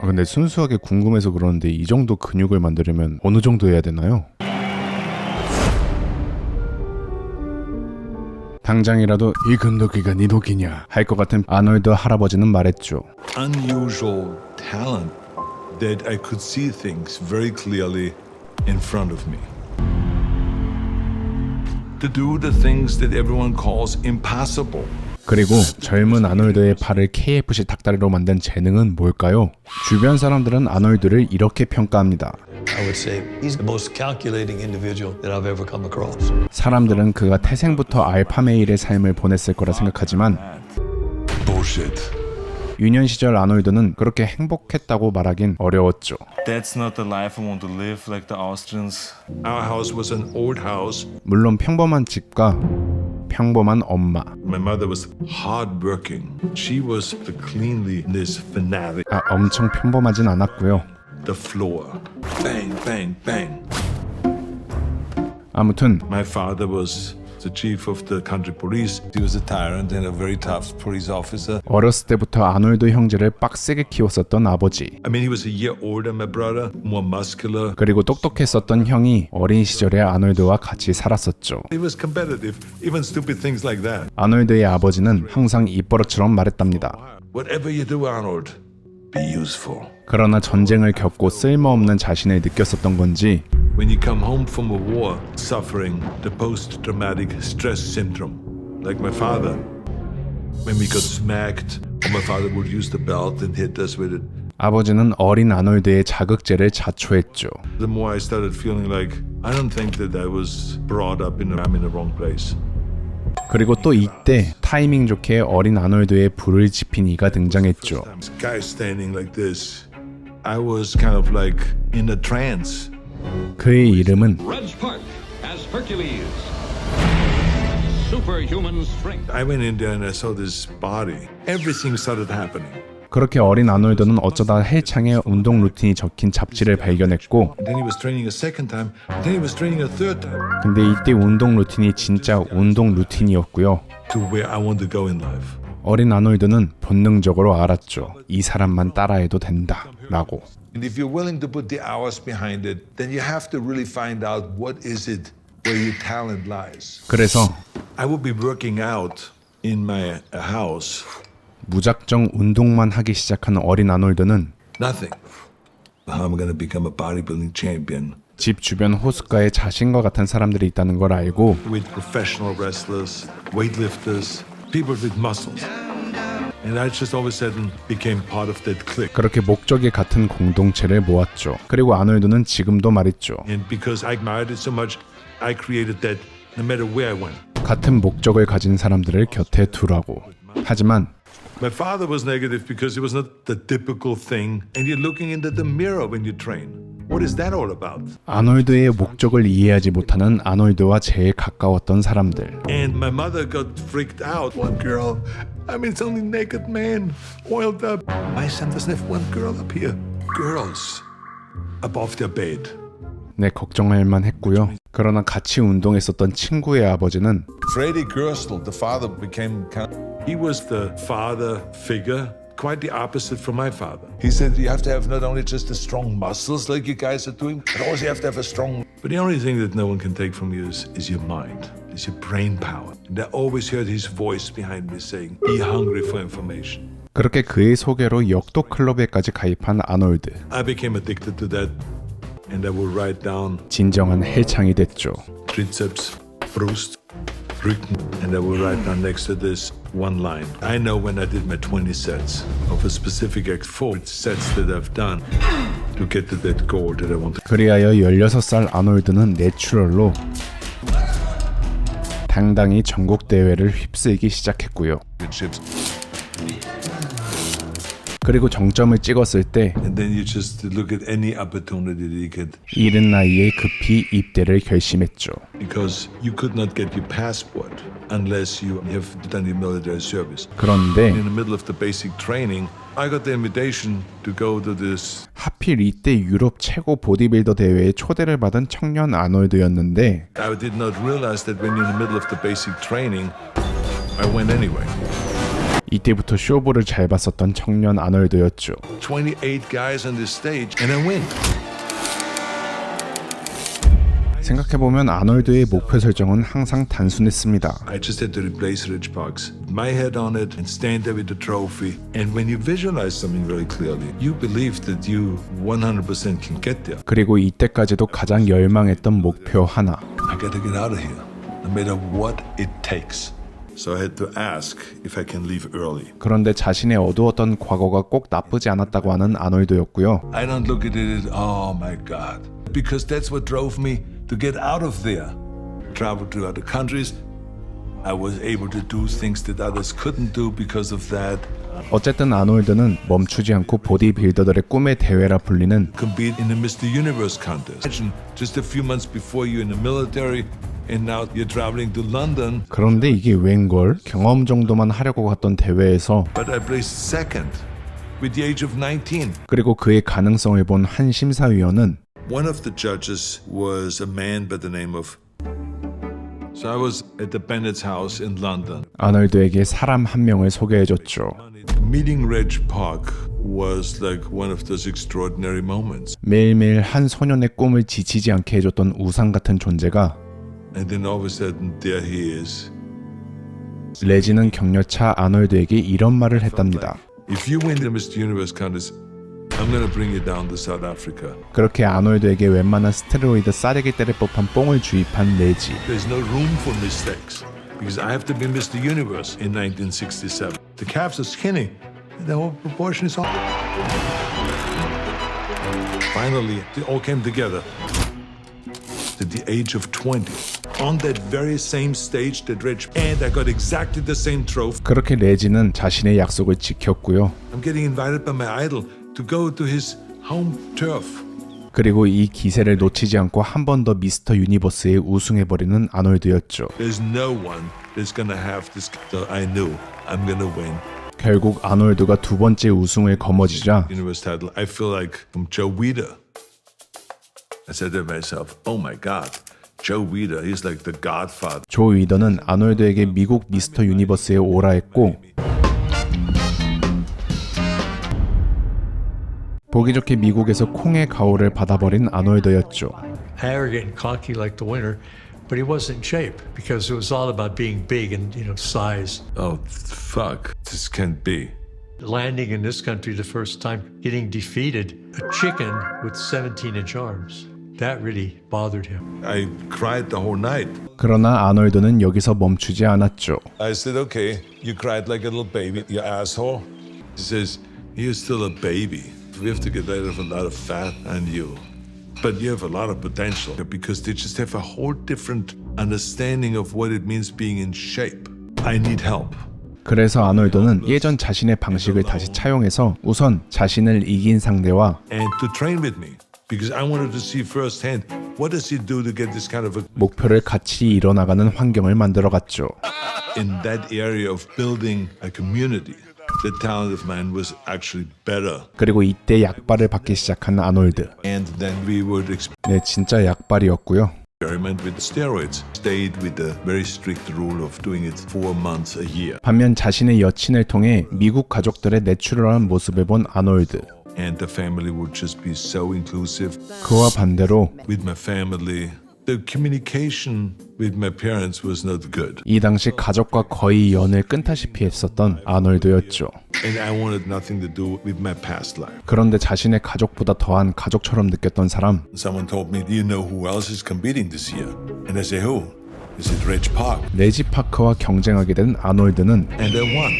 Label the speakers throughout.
Speaker 1: 근데 순수하게 궁금해서 그러는데 이 정도 근육을 만들려면 어느 정도 해야 되나요? 당장이라도 이 근독이가 네 독이냐 할 것 같은 아놀드 할아버지는 말했죠.
Speaker 2: Unusual talent that I could see things very clearly in front of me. To do the things that everyone calls impossible.
Speaker 1: 그리고 젊은 아놀드의 팔을 KFC 닭다리로 만든 재능은 뭘까요? 주변 사람들은 아놀드를 이렇게 평가합니다.
Speaker 3: I would say he's the most calculating individual that I've ever come across.
Speaker 1: 사람들은 그가 태생부터 알파메일의 삶을 보냈을 거라 생각하지만
Speaker 2: Bullshit.
Speaker 1: 유년 시절 아놀드는 그렇게 행복했다고 말하긴 어려웠죠.
Speaker 4: That's not the life I want to live like the Austrians.
Speaker 2: Our house was an old house.
Speaker 1: 물론 평범한 집과 평범한 엄마.
Speaker 2: My mother was hardworking. She was the cleanliness fanatic.
Speaker 1: 엄청 평범하진 않았고요.
Speaker 2: The floor. Bang, bang, bang.
Speaker 1: 아무튼
Speaker 2: My father was the chief of the country police. He was a tyrant and a very tough police officer.
Speaker 1: 어렸을 때부터 아놀드 형제를 빡세게 키웠었던 아버지.
Speaker 2: I mean, he was a year older, my brother, more muscular.
Speaker 1: 그리고 똑똑했었던 형이 어린 시절에 아놀드와 같이 살았었죠.
Speaker 2: He was competitive, even stupid things like that.
Speaker 1: 아놀드의 아버지는 항상 입버릇처럼 말했답니다.
Speaker 2: Whatever you do, Arnold, be useful.
Speaker 1: 그러나 전쟁을 겪고 쓸모없는 자신을 느꼈었던 건지
Speaker 2: When you come home from a war, suffering the post-traumatic stress syndrome, like my father, when we got smacked, my father would use the belt and hit us with it.
Speaker 1: 아버지는 어린 아놀드의 자극제를 자초했죠.
Speaker 2: The more I started feeling like I don't think that I was brought up I'm in the wrong place.
Speaker 1: 그리고 또 이때 타이밍 좋게 어린 아놀드의 불을 지핀 이가 등장했죠.
Speaker 2: Guy standing like this, I was kind of like in a trance.
Speaker 1: 그의 이름은
Speaker 5: Reg Park as Hercules. Superhuman strength.
Speaker 2: I went in there and I saw this body. Everything started happening.
Speaker 1: 그렇게 어린 아놀드는 어쩌다 헬창에 운동 루틴이 적힌 잡지를 발견했고
Speaker 2: And then he was training a second time. And then he was training a third time.
Speaker 1: 근데 이때 운동 루틴이 진짜 운동 루틴이었고요.
Speaker 2: To where I want to go in life.
Speaker 1: 어린 아놀드는 본능적으로 알았죠. 이 사람만 따라해도 된다 라고.
Speaker 2: And if you're willing to put the hours behind it, then you have to really find out what is it where your talent lies.
Speaker 1: 그래서
Speaker 2: I would be working out in my house.
Speaker 1: 무작정 운동만 하기 시작한 어린 아놀드는
Speaker 2: Nothing. How am I going to become a bodybuilding champion?
Speaker 1: 집 주변 호숫가에 자신과 같은 사람들이 있다는 걸 알고
Speaker 2: With professional wrestlers, weightlifters, people with muscles. And I just all of a sudden became part of that clique.
Speaker 1: 그렇게 목적이 같은 공동체를 모았죠. 그리고 아놀드는 지금도 말했죠.
Speaker 2: And because I admired it so much, I created that no matter where I went.
Speaker 1: 같은 목적을 가진 사람들을 곁에 두라고. 하지만
Speaker 2: My father was negative because it was not the typical thing. And you're looking into the mirror when you train. What is that all about?
Speaker 1: 아놀드의 목적을 이해하지 못하는 아놀드와 제일 가까웠던 사람들.
Speaker 2: And my mother got freaked out. One girl, I mean, it's only naked man, oiled up. My son doesn't have one girl up here. Girls above their bed.
Speaker 1: 네, 걱정할 만했고요. 그러나 같이 운동했었던 친구의 아버지는
Speaker 2: Freddie Gerstle, the father, became kind of, he was the father figure, quite the opposite from my father. He said you have to have not only just the strong muscles like you guys are doing, but also you have to have a strong. But the only thing that no one can take from you is your mind, is your brain power. And I always heard his voice behind me saying, "Be hungry for information."
Speaker 1: 그렇게 그의 소개로 역도 클럽에까지 가입한 아놀드.
Speaker 2: I became addicted to that, and I would write down
Speaker 1: 진정한 헬창이 됐죠.
Speaker 2: triceps, Brust, Rücken, and I will write down next to this one line. I know when I did my 20 sets of a specific 4 sets that I've done to get to that goal that I want to.
Speaker 1: 그리하여 16살 아놀드는 내추럴로 당당히 전국 대회를 휩쓸기 시작했고요. 그리고 정점을 찍었을 때
Speaker 2: And then you just look at any opportunity that you could.
Speaker 1: 이른 나이에 급히 입대를 결심했죠.
Speaker 2: Because you could not get your passport unless you have done the military service.
Speaker 1: 그런데
Speaker 2: In the middle of the basic training, I got the invitation to go to this.
Speaker 1: 하필 이때 유럽 최고 보디빌더 대회에 초대를 받은 청년 아놀드였는데
Speaker 2: I did not realize that when you're in the middle of the basic training, I went anyway.
Speaker 1: 이때부터 쇼부를 잘 봤었던 청년 아놀드였죠.
Speaker 2: 28 guys on this stage and I win.
Speaker 1: 생각해보면 아놀드의 목표 설정은 항상 단순했습니다.
Speaker 2: I just had to replace Rich Parks, my head on it, and stand there with the trophy. And when you visualize something very clearly, you believe that you 100% can get there.
Speaker 1: 그리고 이때까지도 가장 열망했던 목표 하나.
Speaker 2: I gotta get out of here, no matter what it takes. So I had to ask if I can leave early.
Speaker 1: 그런데 자신의 어두웠던 과거가 꼭 나쁘지 않았다고 하는 아놀드였고요.
Speaker 2: I don't look at it as, oh my God, because that's what drove me to get out of there. Travel to other countries. I was able to do things that others couldn't do because of that.
Speaker 1: 어쨌든 아놀드는 멈추지 않고 보디빌더들의 꿈의 대회라 불리는
Speaker 2: Compete in the Mr. Universe contest. Imagine just a few months before you're in the military and now you're traveling to London.
Speaker 1: 그런데 이게 웬걸? 경험 정도만 하려고 갔던 대회에서
Speaker 2: But I placed second with the age of 19.
Speaker 1: 그리고 그의 가능성을 본 한 심사위원은
Speaker 2: One of the judges was a man by the name of. So I was at the Bennett's house in London.
Speaker 1: 아놀드에게 사람 한 명을 소개해줬죠.
Speaker 2: Meeting Reg Park was like one of those extraordinary moments.
Speaker 1: 매일매일 한 소년의 꿈을 지치지 않게 해줬던 우상 같은 존재가
Speaker 2: And then all of a sudden, there he is.
Speaker 1: 레지는 격려차 아놀드에게 이런 말을 했답니다.
Speaker 2: If you win the Mr. Universe contest, I'm gonna bring you down to South Africa.
Speaker 1: 그렇게 아놀드에게 웬만한 스테로이드 싸대기 때릴 법한 뽕을 주입한 레지.
Speaker 2: There's no room for mistakes because I have to be Mr. Universe in 1967. The calves are skinny, and the whole proportion is off. Finally, they all came together. At the age of 20, on that very same stage that Rich, and I got exactly the same trophy.
Speaker 1: 그렇게 레지는 자신의 약속을 지켰고요.
Speaker 2: I'm getting invited by my idol to go to his home turf.
Speaker 1: 그리고 이 기세를 놓치지 않고 한 번 더 미스터 유니버스에 우승해버리는 아놀드였죠.
Speaker 2: There's no one that's gonna have this. So I knew I'm gonna win.
Speaker 1: 결국 아놀드가 두 번째 우승을 거머쥐자
Speaker 2: Universe title. I feel like from Joe Weider. I said to myself, "Oh my God, Joe Weider, he's like the Godfather."
Speaker 1: 조 위더는 아놀드에게 미국 미스터 유니버스에 오라 했고 보기 좋게 미국에서 콩의 가호를 받아버린 아놀드였죠.
Speaker 3: Arrogant and cocky like the winner, but he wasn't in shape because it was all about being big and, size.
Speaker 2: Oh fuck, this can't be.
Speaker 3: Landing in this country the first time, getting defeated, a chicken with 17-inch arms. That really bothered him.
Speaker 2: I cried the whole night.
Speaker 1: 그러나 아놀드는 여기서 멈추지 않았죠.
Speaker 2: I said, "Okay, you cried like a little baby, you asshole." He says, "You're still a baby. We have to get rid of a lot of fat on you. But you have a lot of potential because they just have a whole different understanding of what it means being in shape. I need help."
Speaker 1: 그래서 아놀드는 예전 자신의 방식을 다시 차용해서 우선 자신을 이긴 상대와
Speaker 2: And to train with me because I wanted to see firsthand what does he do to get this kind of a
Speaker 1: 목표를 같이 이뤄나가는 환경을 만들어갔죠.
Speaker 2: in that area of building a community. The talent of mine was actually better.
Speaker 1: 그리고 이때 약발을 받기 시작한 아놀드.
Speaker 2: And then we would
Speaker 1: 네, 진짜 약발이었고요.
Speaker 2: experiment with steroids. Stayed with the very strict rule of doing it 4 months a year.
Speaker 1: 반면 자신의 여친을 통해 미국 가족들의 내추럴한 모습을 본 아놀드.
Speaker 2: And the family would just be so inclusive.
Speaker 1: 그와 반대로
Speaker 2: With my family, the communication with my parents was not good.
Speaker 1: 이 당시 가족과 거의 연을 끊다시피 했었던 아놀드였죠.
Speaker 2: And I wanted nothing to do with my past life.
Speaker 1: 그런데 자신의 가족보다 더한 가족처럼 느꼈던 사람,
Speaker 2: Someone told me, "Do you know who else is competing this year?" And I say, "Who?" He said, "Reg Park."
Speaker 1: 레지 파크와 경쟁하게 된 아놀드는
Speaker 2: And I won.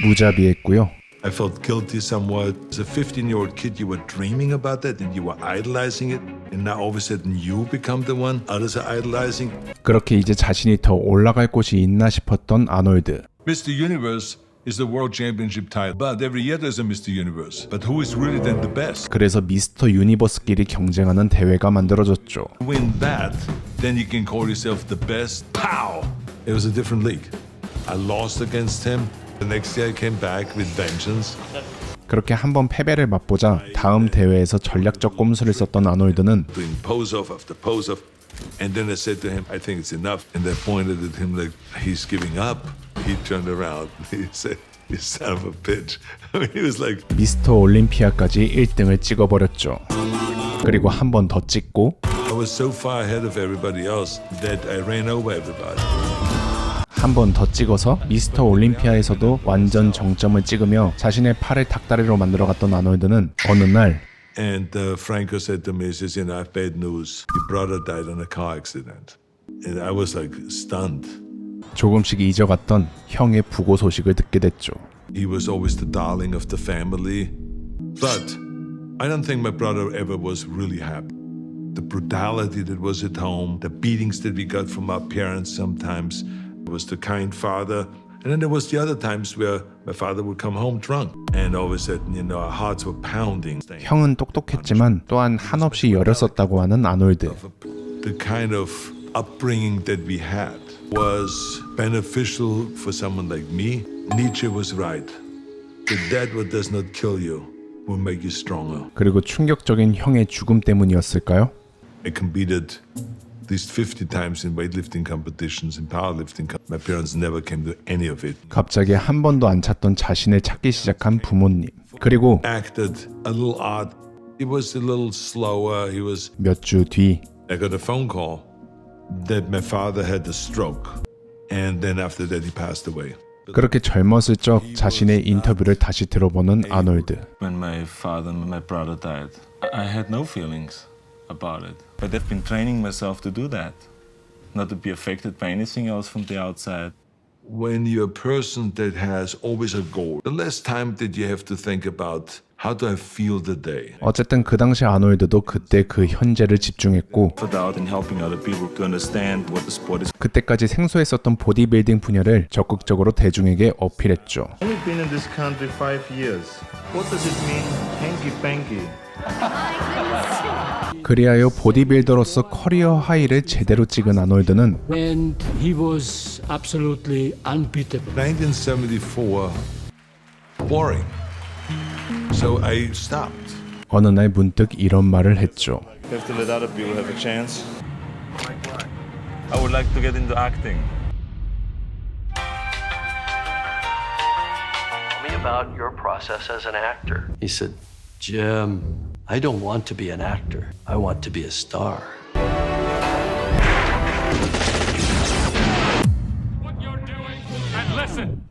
Speaker 1: 무자비했고요.
Speaker 2: I felt guilty somewhat. As a 15-year-old kid, you were dreaming about that and you were idolizing it. And now all of a sudden you become the one others are idolizing.
Speaker 1: 그렇게 이제 자신이 더 올라갈 곳이 있나 싶었던 아놀드.
Speaker 2: Mr. Universe is the world championship title. But every year there's a Mr. Universe. But who is really then the best?
Speaker 1: 그래서 미스터 유니버스끼리 경쟁하는 대회가 만들어졌죠.
Speaker 2: Win that, then you can call yourself the best. Pow! It was a different league. I lost against him. The next year I came back with vengeance.
Speaker 1: 그렇게 한번 패배를 맛보자 다음 대회에서 전략적 꼼수를 썼던 아놀드는
Speaker 2: Doing pose off after pose off. And then I said to him, "I think it's enough." And I pointed at him like he's giving up. He turned around. He said, You son of a bitch. I mean, he was like,
Speaker 1: 미스터 올림피아까지 1등을 찍어버렸죠. 그리고 한 번 더 찍고
Speaker 2: I was so far ahead of everybody else that I ran over everybody.
Speaker 1: 한 번 더 찍어서 미스터 올림피아에서도 완전 정점을 찍으며 자신의 팔을 닭다리로 만들어갔던 아놀드는 어느 날
Speaker 2: And Franco said to me, he says, you know, I have bad news. Your brother died in a car accident. And I was like stunned.
Speaker 1: 조금씩 잊어갔던 형의 부고 소식을 듣게 됐죠.
Speaker 2: He was always the darling of the family. But I don't think my brother ever was really happy. The brutality that was at home, the beatings that we got from our parents sometimes, was the kind father. And then there was the other times where my father would come home drunk. And all of a sudden, you know, our hearts were pounding.
Speaker 1: 형은 똑똑했지만 또한 한없이 여렸었다고 하는 아놀드.
Speaker 2: The kind of upbringing that we had was beneficial for someone like me. Nietzsche was right. That what does not kill you will make you stronger.
Speaker 1: 그리고 충격적인 형의 죽음 때문이었을까요?
Speaker 2: I competed at least 50 times in weightlifting competitions and powerlifting. My parents never came to any of it.
Speaker 1: 갑자기 한 번도 안 찾던 자신을 찾기 시작한 부모님. 그리고
Speaker 2: Acted a little odd. He was a little slower. He was.
Speaker 1: 몇 주 뒤
Speaker 2: I got a phone call that my father had a stroke, and then after that he passed away.
Speaker 1: 그렇게 젊었을 적 자신의 인터뷰를 다시 들어보는 아놀드.
Speaker 4: When my father and my brother died, I had no feelings about it. But I've been training myself to do that, not to be affected by anything else from the outside.
Speaker 2: When you're a person that has always a goal, the less time that you have to think about how do I feel today.
Speaker 1: 어쨌든 그 당시 아놀드도 그때 그 현재를 집중했고
Speaker 4: For out in helping other people to understand what the sport is.
Speaker 1: 그때까지 생소했었던 보디빌딩 분야를 적극적으로 대중에게 어필했죠.
Speaker 6: Only been in this country 5 years. What does it mean, hanky-panky?
Speaker 1: 그리하여 보디빌더로서 커리어 하이를 제대로 찍은 아놀드는
Speaker 7: And he was absolutely unbeatable.
Speaker 2: 1974, boring. So I stopped.
Speaker 1: 어느 날 문득 이런 말을 했죠.
Speaker 4: You have to let other people have a chance. I would like to get into acting.
Speaker 8: Tell me about your process as an actor. He said, Jim, I don't want to be an actor. I want to be a star.
Speaker 5: What you're doing, and listen.